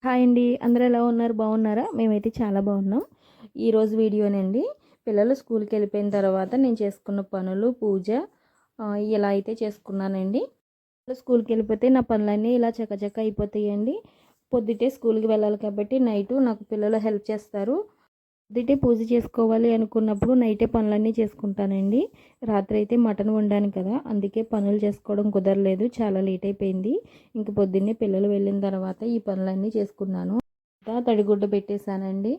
Hi అండి. అందరూ ఎలా ఉన్నారు? బాగున్నారా? మేమైతే చాలా బాగున్నాం. ఈరోజు వీడియోనండి పిల్లలు స్కూల్కి వెళ్ళిపోయిన తర్వాత నేను చేసుకున్న పనులు, పూజ ఇలా అయితే చేసుకున్నానండి. స్కూల్కి వెళ్ళిపోతే నా పనులన్నీ ఇలా చకచక అయిపోతాయండి. పొద్దుటే స్కూల్కి వెళ్ళాలి కాబట్టి నైటు నాకు పిల్లలు హెల్ప్ చేస్తారు. పొద్దుటే పూజ చేసుకోవాలి అనుకున్నప్పుడు నైటే పనులన్నీ చేసుకుంటానండి. రాత్రి అయితే మటన్ వండాను కదా, అందుకే పనులు చేసుకోవడం కుదరలేదు. చాలా లేట్ అయిపోయింది. ఇంక పొద్దున్నే పిల్లలు వెళ్ళిన తర్వాత ఈ పనులన్నీ చేసుకున్నాను. తడిగుడ్డ పెట్టేశానండి.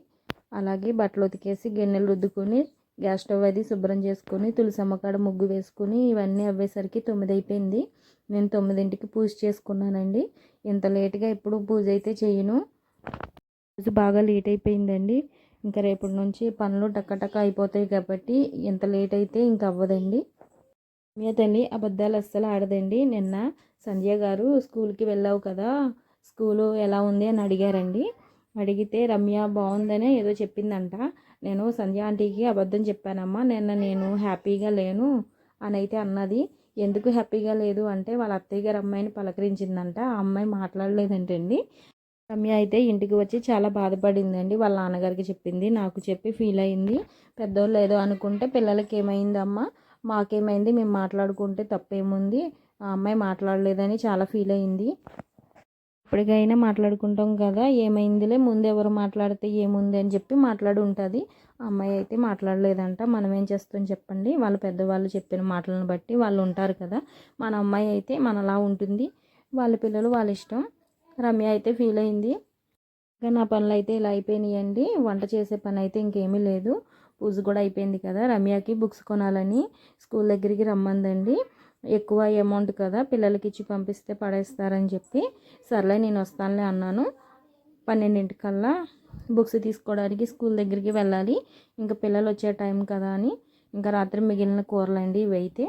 అలాగే బట్టలు ఉతికేసి గిన్నెలు రుద్దుకొని గ్యాస్ స్టవ్ అది శుభ్రం చేసుకొని తులసమ్మ కాడ ముగ్గు వేసుకుని ఇవన్నీ అవ్వేసరికి 9 అయిపోయింది. నేను 9ంటికి పూజ చేసుకున్నానండి. ఇంత లేట్గా ఎప్పుడు పూజ అయితే చేయను. రోజు బాగా లేట్ అయిపోయిందండి. ఇంకా రేపటి నుంచి పనులు టక్కటక్క అయిపోతాయి కాబట్టి ఎంత లేట్ అయితే ఇంక అవ్వదండి. రమ్య తల్లి అబద్ధాలు అస్సలు ఆడదండి. నిన్న సంధ్య గారు స్కూల్కి వెళ్ళావు కదా, స్కూలు ఎలా ఉంది అని అడిగారండి. అడిగితే రమ్య బాగుందనే ఏదో చెప్పిందంట. నేను సంధ్య ఆంటీకి అబద్ధం చెప్పానమ్మా, నిన్న నేను హ్యాపీగా లేను అని అయితే అన్నది. ఎందుకు హ్యాపీగా లేదు అంటే వాళ్ళ అత్తయ్య గారు అమ్మాయిని పలకరించిందంట. ఆ అమ్మాయి మాట్లాడలేదంటండి. రమ్య అయితే ఇంటికి వచ్చి చాలా బాధపడిందండి. వాళ్ళ నాన్నగారికి చెప్పింది, నాకు చెప్పి ఫీల్ అయింది. పెద్దోళ్ళు ఏదో అనుకుంటే పిల్లలకి ఏమైందమ్మా, మాకేమైంది, మేము మాట్లాడుకుంటే తప్పేముంది, ఆ అమ్మాయి మాట్లాడలేదని చాలా ఫీల్ అయింది. ఇప్పటికైనా మాట్లాడుకుంటాం కదా, ఏమైందిలే, ముందు ఎవరు మాట్లాడితే ఏముంది అని చెప్పి మాట్లాడి ఉంటుంది. ఆ అమ్మాయి అయితే మాట్లాడలేదంట. మనం ఏం చేస్తాం చెప్పండి, వాళ్ళ పెద్దవాళ్ళు చెప్పిన మాటలను బట్టి వాళ్ళు ఉంటారు కదా. మన అమ్మాయి అయితే మనలా ఉంటుంది, వాళ్ళ పిల్లలు వాళ్ళ ఇష్టం. రమ్య అయితే ఫీల్ అయింది. ఇంకా నా పనులు అయితే ఇలా అయిపోయినాయండి. వంట చేసే పని అయితే ఇంకేమీ లేదు. పూజ కూడా అయిపోయింది కదా. రమ్యకి బుక్స్ కొనాలని స్కూల్ దగ్గరికి రమ్మందండి. ఎక్కువ అమౌంట్ కదా, పిల్లలకి ఇచ్చి పంపిస్తే పడేస్తారని చెప్పి సర్లే నేను వస్తానులే అన్నాను. 12ంటికల్లా బుక్స్ తీసుకోవడానికి స్కూల్ దగ్గరికి వెళ్ళాలి. ఇంకా పిల్లలు వచ్చే టైం కదా అని ఇంకా రాత్రి మిగిలిన కూరలండి ఇవైతే.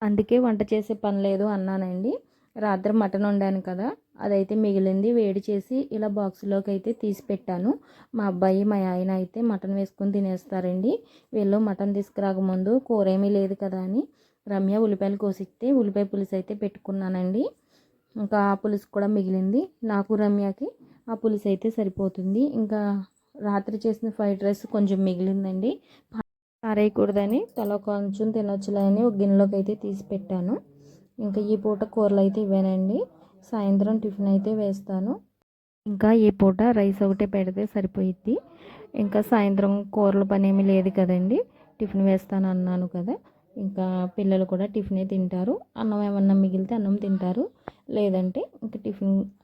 అందుకే వంట చేసే పని లేదు అన్నానండి. రాత్రి మటన్ వండాను కదా, అదైతే మిగిలింది. వేడి చేసి ఇలా బాక్స్లోకి అయితే తీసి పెట్టాను. మా అబ్బాయి మా ఆయన అయితే మటన్ వేసుకొని తినేస్తారండి. వీళ్ళు మటన్ తీసుకురాకముందు కూర ఏమీ లేదు కదా అని రమ్య ఉల్లిపాయలు కోసిస్తే ఉల్లిపాయ పులుసు అయితే పెట్టుకున్నానండి. ఇంకా ఆ పులుసు కూడా మిగిలింది. నాకు రమ్యకి ఆ పులుసు అయితే సరిపోతుంది. ఇంకా రాత్రి చేసిన ఫ్రైడ్ రైస్ కొంచెం మిగిలిందండి. పారేయకూడదని తల కొంచెం తినొచ్చులే అని ఒక గిన్నెలోకి అయితే తీసి పెట్టాను. ఇంకా ఈ పూట కూరలు అయితే ఇవేనండి. సాయంత్రం టిఫిన్ అయితే వేస్తాను. ఇంకా ఈ పూట రైస్ ఒకటే పెడితే సరిపోయిద్ది. ఇంకా సాయంత్రం కూరల పని ఏమీ లేదు కదండి, టిఫిన్ వేస్తాను అన్నాను కదా. ఇంకా పిల్లలు కూడా టిఫినే తింటారు. అన్నం ఏమన్నా మిగిలితే అన్నం తింటారు, లేదంటే ఇంకా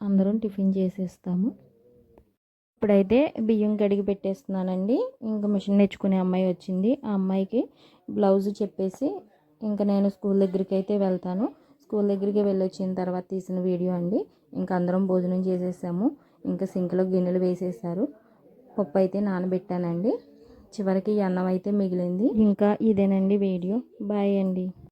అందరం టిఫిన్ చేసేస్తాము. ఇప్పుడైతే బియ్యం కడిగి పెట్టేస్తున్నానండి. ఇంకా మిషన్ నేర్చుకునే అమ్మాయి వచ్చింది. ఆ అమ్మాయికి బ్లౌజ్ చెప్పేసి ఇంకా నేను స్కూల్ దగ్గరికి అయితే వెళ్తాను. స్కూల్ దగ్గరికి వెళ్ళొచ్చిన తర్వాత తీసిన వీడియో అండి. ఇంకా అందరం భోజనం చేసేసాము. ఇంకా సింక్లో గిన్నెలు వేసేసారు. పప్పు అయితే నానబెట్టానండి. చివరికి అన్నం అయితే మిగిలింది. ఇంకా ఇదేనండి వీడియో. బాయ్ అండి.